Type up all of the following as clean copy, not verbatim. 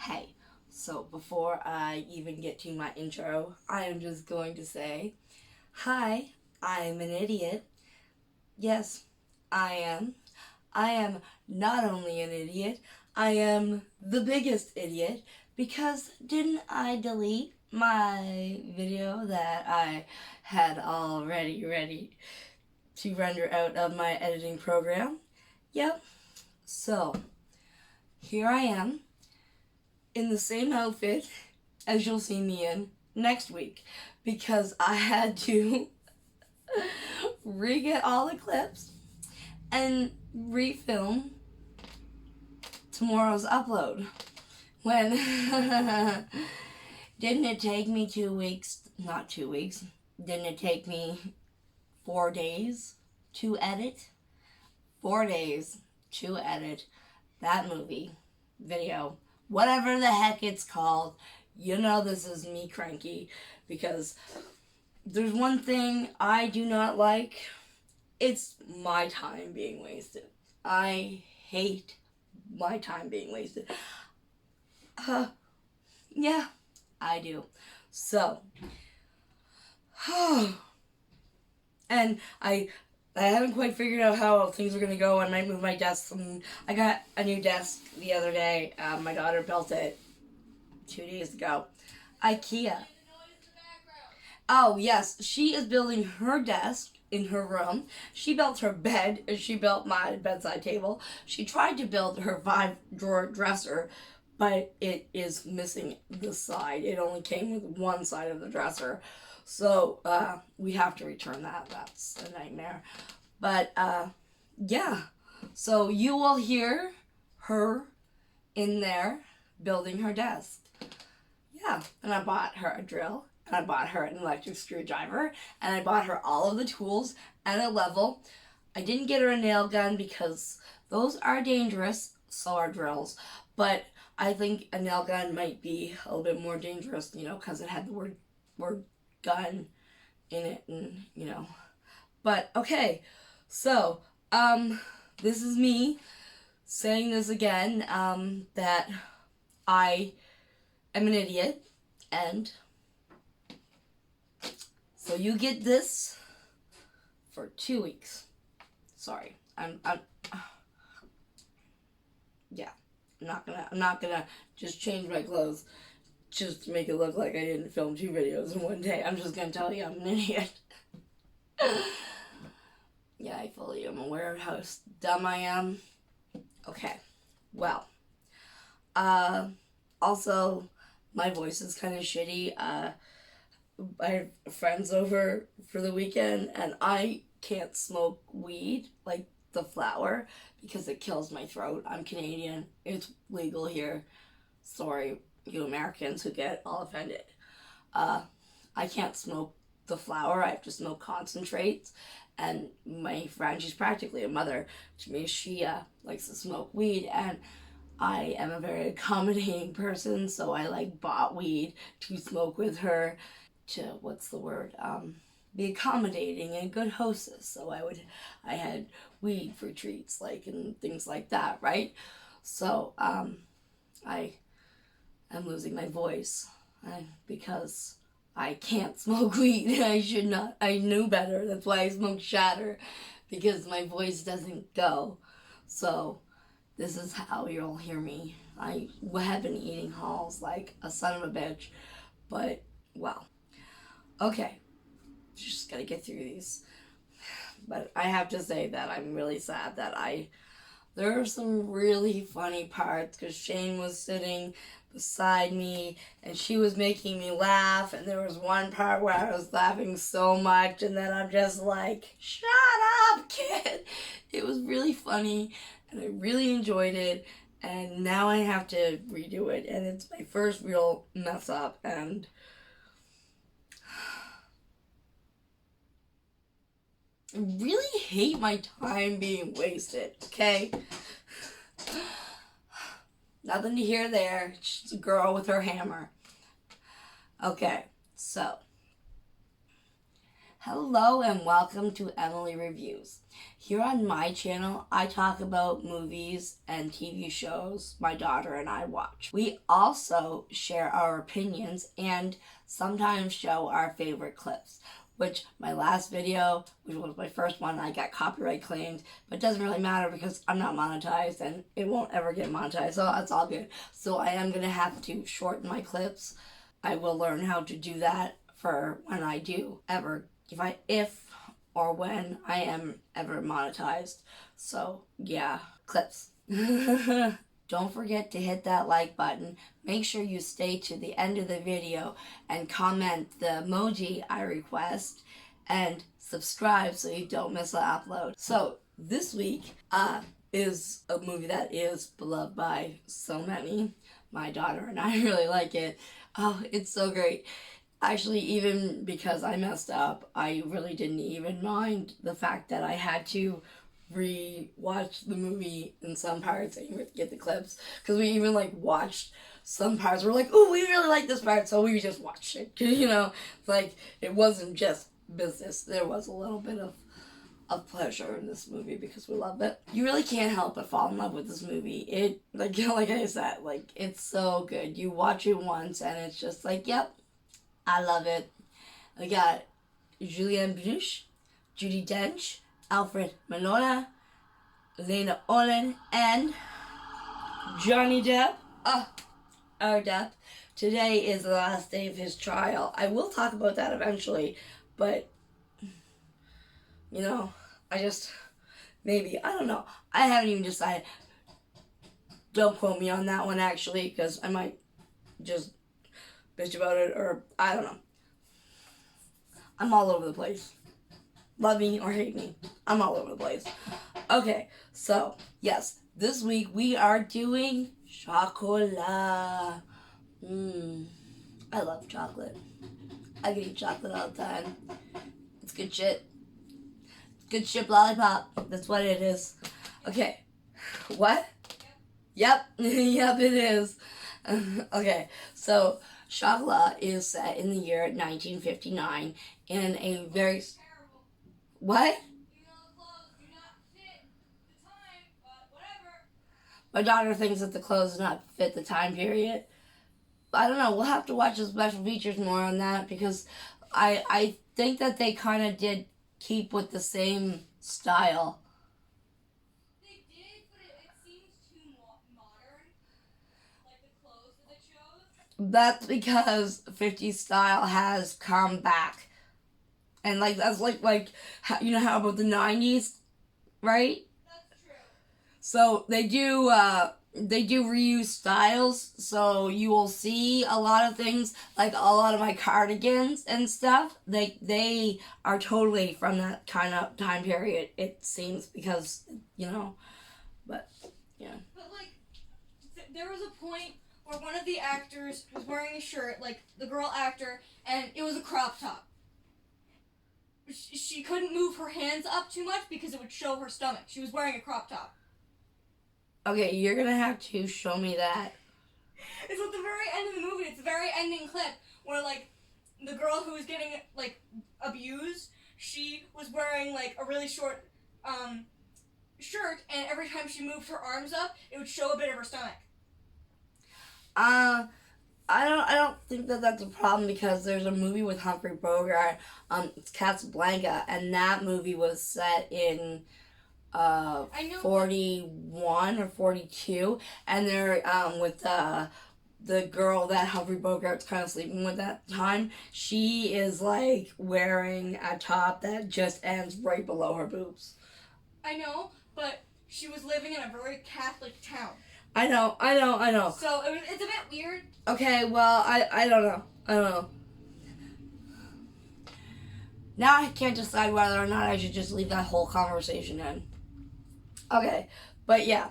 Hey, so before I even get to my intro, I am just going to say, hi, I'm an idiot. Yes, I am. I am not only an idiot, I am the biggest idiot because didn't I delete my video that I had already ready to render out of my editing program? Yep. So, here I am in the same outfit as you'll see me in next week because I had to re-get all the clips and refilm tomorrow's upload. When didn't it take me 2 weeks? Not 2 weeks. Didn't it take me 4 days to edit? 4 days to edit that movie video, whatever the heck it's called. You know this is me cranky because there's one thing I do not like. It's my time being wasted. I hate my time being wasted. Yeah, I do. So, and I haven't quite figured out how things are gonna go. I might move my desk. I got a new desk the other day. My daughter built it 2 days ago. IKEA. Oh yes, she is building her desk in her room. She built her bed, and she built my bedside table. She tried to build her 5-drawer dresser, but it is missing the side. It only came with one side of the dresser. So we have to return that. That's a nightmare. But yeah, so you will hear her in there building her desk. Yeah, and I bought her a drill, and I bought her an electric screwdriver, and I bought her all of the tools and a level. I didn't get her a nail gun because those are dangerous, so are drills. But I think a nail gun might be a little bit more dangerous, because it had the word gun in it, and. But okay, so this is me saying this again. That I am an idiot, and so you get this for 2 weeks. Sorry, yeah. I'm not gonna just change my clothes just to make it look like I didn't film 2 videos in one day. I'm just gonna tell you I'm an idiot. Yeah, I fully am aware of how dumb I am. Okay, well, also, my voice is kind of shitty. I have friends over for the weekend, and I can't smoke weed, like the flower, because it kills my throat. I'm Canadian. It's legal here. Sorry, you Americans who get all offended. I can't smoke the flower. I have to smoke concentrates. And my friend, she's practically a mother to me. She likes to smoke weed, and I am a very accommodating person, so I bought weed to smoke with her to, what's the word, be accommodating and a good hostess. So I had weed for treats, and things like that, right? So I am losing my voice because I can't smoke weed. I should not. I knew better. That's why I smoke shatter, because my voice doesn't go. So this is how you'll hear me. I have been eating halls like a son of a bitch, but well, okay. Just gotta get through these. But I have to say that I'm really sad that there are some really funny parts because Shane was sitting beside me and she was making me laugh, and there was one part where I was laughing so much, and then I'm just like, shut up, kid. It was really funny and I really enjoyed it, and now I have to redo it, and it's my first real mess up, and I really hate my time being wasted, okay? Nothing to hear there. She's a girl with her hammer. Okay, so Hello and welcome to Emily Reviews. Here on my channel, I talk about movies and TV shows my daughter and I watch. We also share our opinions and sometimes show our favorite clips, which my last video, which was my first one, I got copyright claimed, but it doesn't really matter because I'm not monetized and it won't ever get monetized, so that's all good. So I am going to have to shorten my clips. I will learn how to do that for when I do ever, if or when I am ever monetized. So yeah, clips. Don't forget to hit that like button. Make sure you stay to the end of the video and comment the emoji I request and subscribe so you don't miss an upload. So this week is a movie that is beloved by so many. My daughter and I really like it. Oh, it's so great. Actually, even because I messed up, I really didn't even mind the fact that I had to re-watch the movie in some parts and get the clips. Because we even, watched some parts. We're like, oh, we really like this part, so we just watched it. It wasn't just business. There was a little bit of pleasure in this movie because we love it. You really can't help but fall in love with this movie. It, like I said, it's so good. You watch it once and it's just yep, I love it. We got Julianne Binoche, Judi Dench, Alfred Molina, Lena Olin, and Johnny Depp. Our Depp. Today is the last day of his trial. I will talk about that eventually, but maybe, I don't know. I haven't even decided. Don't quote me on that one, actually, because I might just bitch about it, or I don't know. I'm all over the place. Love me or hate me, I'm all over the place. Okay, so, yes, this week we are doing Chocolat. I love chocolate. I can eat chocolate all the time. It's good shit. Good shit lollipop. That's what it is. Okay. What? Yep. Yep, it is. Okay, so Chocolat is set in the year 1959 in a very... What? My daughter thinks that the clothes do not fit the time period. I don't know. We'll have to watch the special features more on that because I think that they kind of did keep with the same style. They did, but it seems too modern. Like the clothes that they chose. That's because 50s style has come back. And that's you know how about the 90s, right? That's true. So they do reuse styles, so you will see a lot of things, like a lot of my cardigans and stuff, they are totally from that kind of time period, it seems, because, but, yeah. But, there was a point where one of the actors was wearing a shirt, the girl actor, and it was a crop top. She couldn't move her hands up too much because it would show her stomach. She was wearing a crop top. Okay, you're gonna have to show me that. It's at the very end of the movie. It's the very ending clip where, the girl who was getting, abused, she was wearing, a really short, shirt, and every time she moved her arms up, it would show a bit of her stomach. I don't think that that's a problem because there's a movie with Humphrey Bogart, it's Casablanca, and that movie was set in 41 or 42, and they're with the girl that Humphrey Bogart's kind of sleeping with at the time. She is wearing a top that just ends right below her boobs. I know, but she was living in a very Catholic town. I know. So it's a bit weird. Okay, well, I don't know. Now I can't decide whether or not I should just leave that whole conversation in. Okay, but yeah,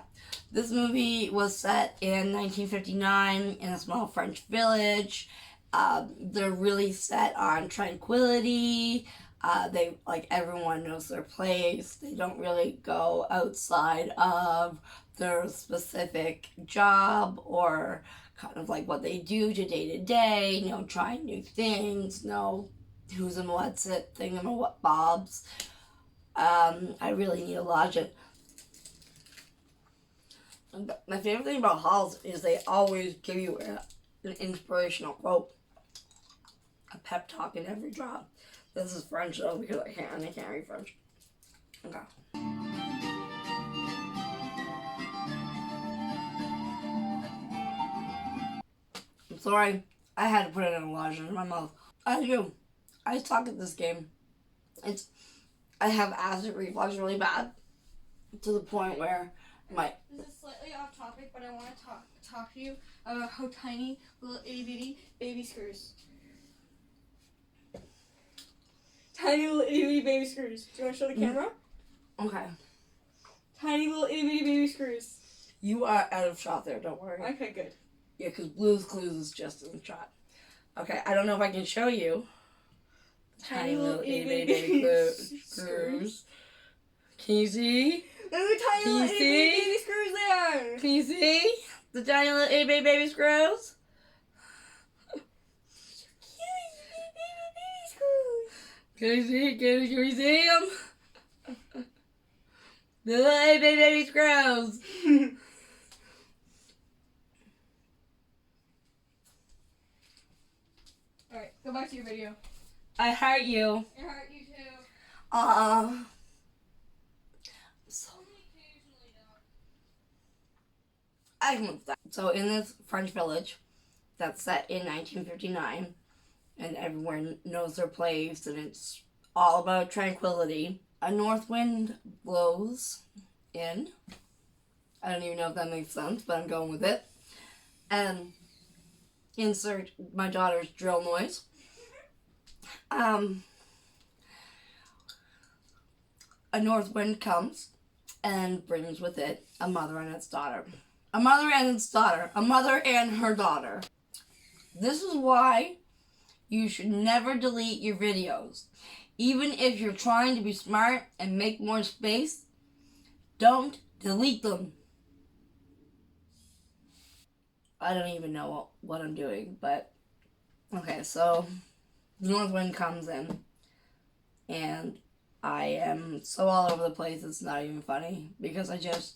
this movie was set in 1959 in a small French village. They're really set on tranquility. They, everyone knows their place. They don't really go outside of their specific job or kind of what they do to day, trying new things, who's in what's it thing and what bobs. I really need a lodging. My favorite thing about halls is they always give you an inspirational quote, a pep talk in every drop. This is French though because I can't read French. Okay. I'm sorry. I had to put it in a lodging in my mouth. I do. I suck at this game. I have acid reflux really bad to the point where my. This is slightly off topic, but I want to talk to you about how tiny little itty bitty baby screws. Tiny little itty bitty baby screws. Do you want to show the camera? Okay. Tiny little itty bitty baby screws. You are out of shot there. Don't worry. Okay, good. Yeah, because Blue's Clues is just in shot. Okay, I don't know if I can show you. Tiny little itty bitty baby screws. Can you see? Look at the tiny little itty bitty baby screws there. Can you see the tiny little itty bitty baby screws? Can you see? Can we see them? The little itty bitty baby screws. Alright, go back to your video. I hurt you. It hurt you too. So I can live that. So in this French village that's set in 1959, and everyone knows their place, and it's all about tranquility, a north wind blows in. I don't even know if that makes sense, but I'm going with it. And insert my daughter's drill noise. A north wind comes and brings with it a mother and its daughter. A mother and its daughter. A mother and her daughter. This is why you should never delete your videos. Even if you're trying to be smart and make more space, don't delete them. I don't even know what I'm doing, but okay, so the north wind comes in and I am so all over the place it's not even funny because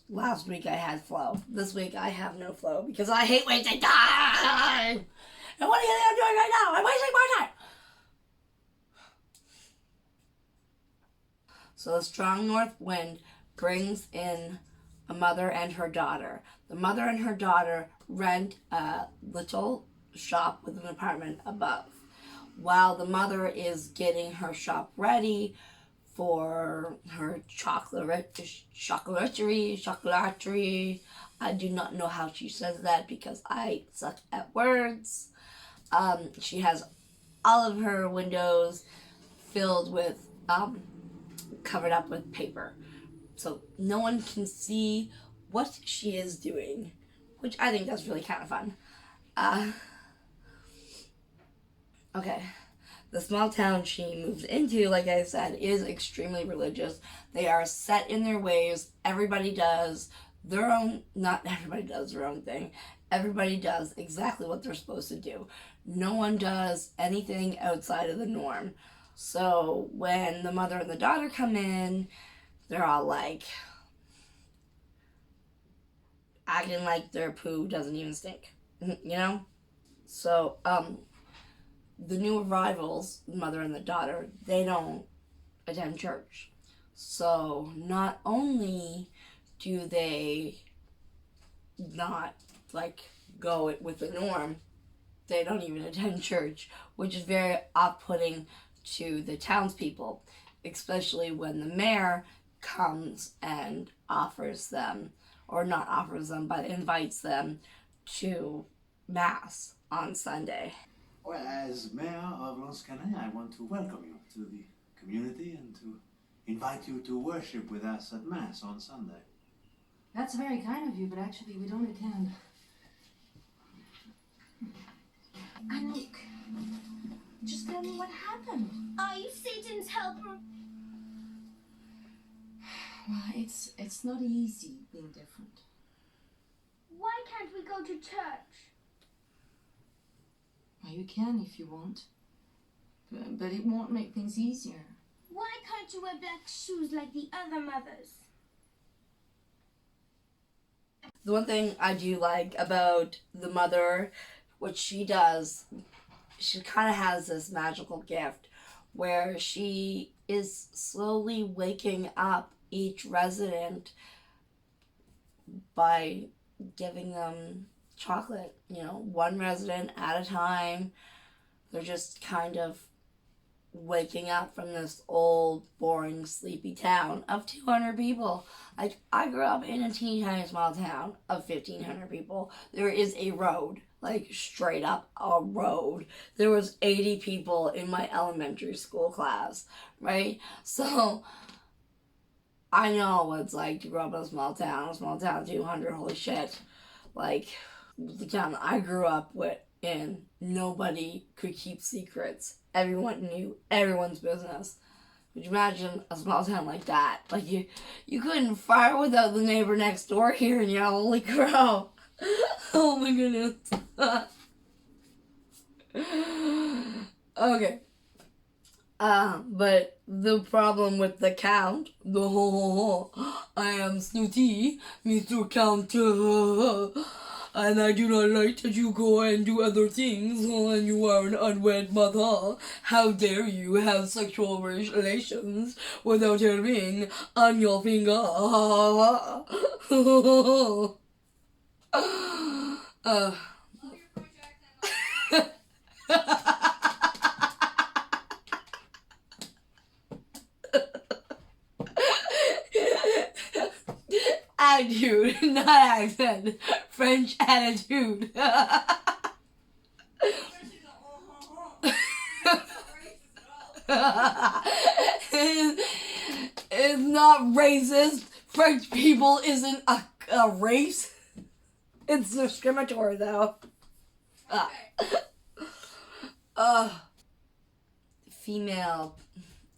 last week I had flow. This week I have no flow because I hate wasting time. And what do you think I'm doing right now? I'm wasting my time. So the strong north wind brings in a mother and her daughter. The mother and her daughter rent a little shop with an apartment above. While the mother is getting her shop ready for her chocolaterie. I do not know how she says that because I suck at words. She has all of her windows filled with, covered up with paper. So no one can see what she is doing, which I think that's really kind of fun. Okay. The small town she moves into, like I said, is extremely religious. They are set in their ways. Everybody does their own, not everybody does their own thing. Everybody does exactly what they're supposed to do. No one does anything outside of the norm. So when the mother and the daughter come in, they're all like acting like their poo doesn't even stink, you know? So, the new arrivals, the mother and the daughter, they don't attend church. So not only do they not go with the norm, they don't even attend church, which is very off-putting to the townspeople, especially when the mayor comes and offers them, or not offers them, but invites them to Mass on Sunday. Well, as Mayor of Lansquenet, I want to welcome you to the community and to invite you to worship with us at Mass on Sunday. That's very kind of you, but actually we don't attend. Anouk, just tell me what happened. Are you Satan's helper? Well, it's not easy being different. Why can't we go to church? Well, you can if you want. but it won't make things easier. Why can't you wear black shoes like the other mothers? The one thing I do like about the mother, what she does, she kind of has this magical gift where she is slowly waking up each resident by giving them chocolate, one resident at a time. They're just kind of waking up from this old, boring, sleepy town of 200 people. Like, I grew up in a teeny tiny small town of 1,500 people. There is a road, like straight up a road. There was 80 people in my elementary school class, right? So I know what it's like to grow up in a small town 200, holy shit. Like, the town I grew up in, nobody could keep secrets. Everyone knew everyone's business. Would you imagine a small town like that? Like, you couldn't fire without the neighbor next door hearing you. Holy crow. Oh my goodness. Okay. But the problem with the count, I am Snooty, Mr. Counter, and I do not like that you go and do other things when you are an unwed mother. How dare you have sexual relations without a ring on your finger? Love your French accent. Attitude, not accent. French attitude. Especially the Not racist at all. It's not racist. French people isn't a race. It's discriminatory, though. Okay. Female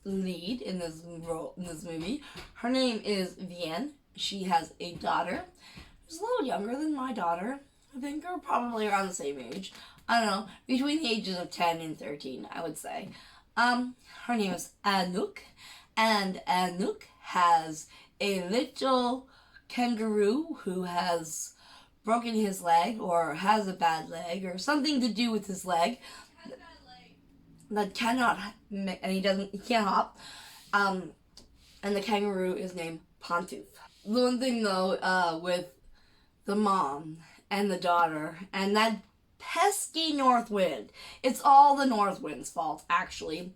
lead in this movie. Her name is Vienne. She has a daughter who's a little younger than my daughter. I think they're probably around the same age. I don't know, between the ages of 10 and 13, I would say. Her name is Anouk, and Anouk has a little kangaroo who has broken his leg, or has a bad leg, or something to do with his leg. Has a bad leg. That cannot, and he can't hop. And the kangaroo is named Pantouf. The one thing though, with the mom and the daughter and that pesky north wind, it's all the north wind's fault, actually.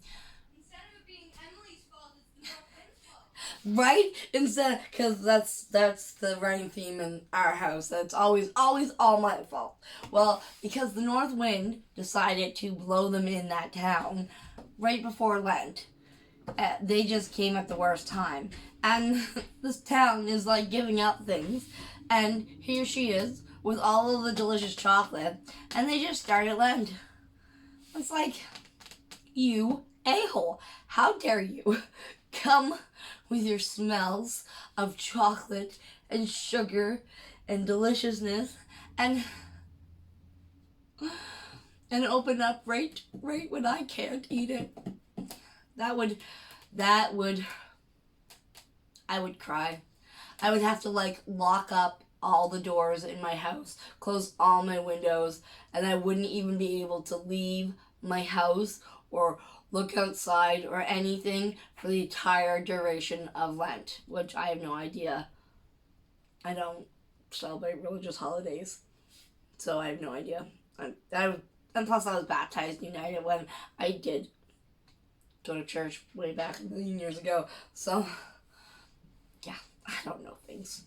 Instead of it being Emily's fault, it's the north wind's fault. Right? Instead, because that's the running theme in our house. That's always all my fault. Well, because the north wind decided to blow them in that town right before Lent. They just came at the worst time. And this town is like giving up things. And here she is with all of the delicious chocolate. And they just started Lent. It's like, you a-hole. How dare you come with your smells of chocolate and sugar and deliciousness and open up right when I can't eat it. I would cry. I would have to lock up all the doors in my house, close all my windows, and I wouldn't even be able to leave my house or look outside or anything for the entire duration of Lent, which I have no idea. I don't celebrate religious holidays, so I have no idea. And plus I was baptized united when I did go to church way back a million years ago. So, yeah, I don't know things.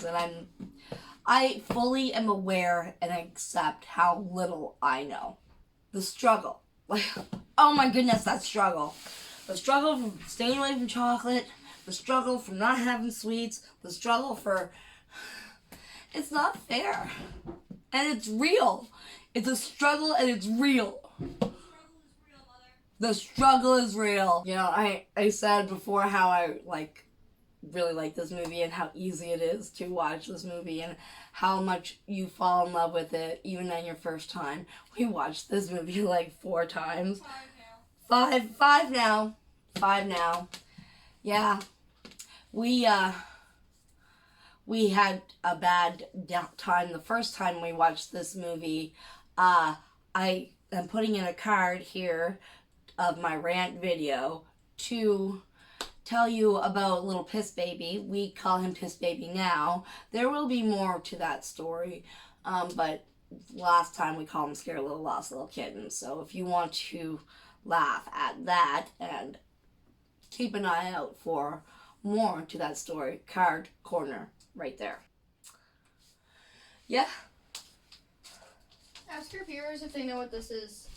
And I fully am aware and accept how little I know. The struggle. Oh my goodness, that struggle. The struggle from staying away from chocolate. The struggle from not having sweets. The struggle for... It's not fair. And it's real. It's a struggle and it's real. The struggle is real. You know, I said before how I really like this movie and how easy it is to watch this movie and how much you fall in love with it even on your first time. We watched this movie like 4 times. 5 now. 5 now. Yeah. We had a bad time the first time we watched this movie. I am putting in a card here of my rant video to tell you about little Piss Baby. We call him Piss Baby now. There will be more to that story, but last time we called him Scared Little Lost Little Kitten. So if you want to laugh at that and keep an eye out for more to that story, card corner right there. Yeah. Ask your viewers if they know what this is.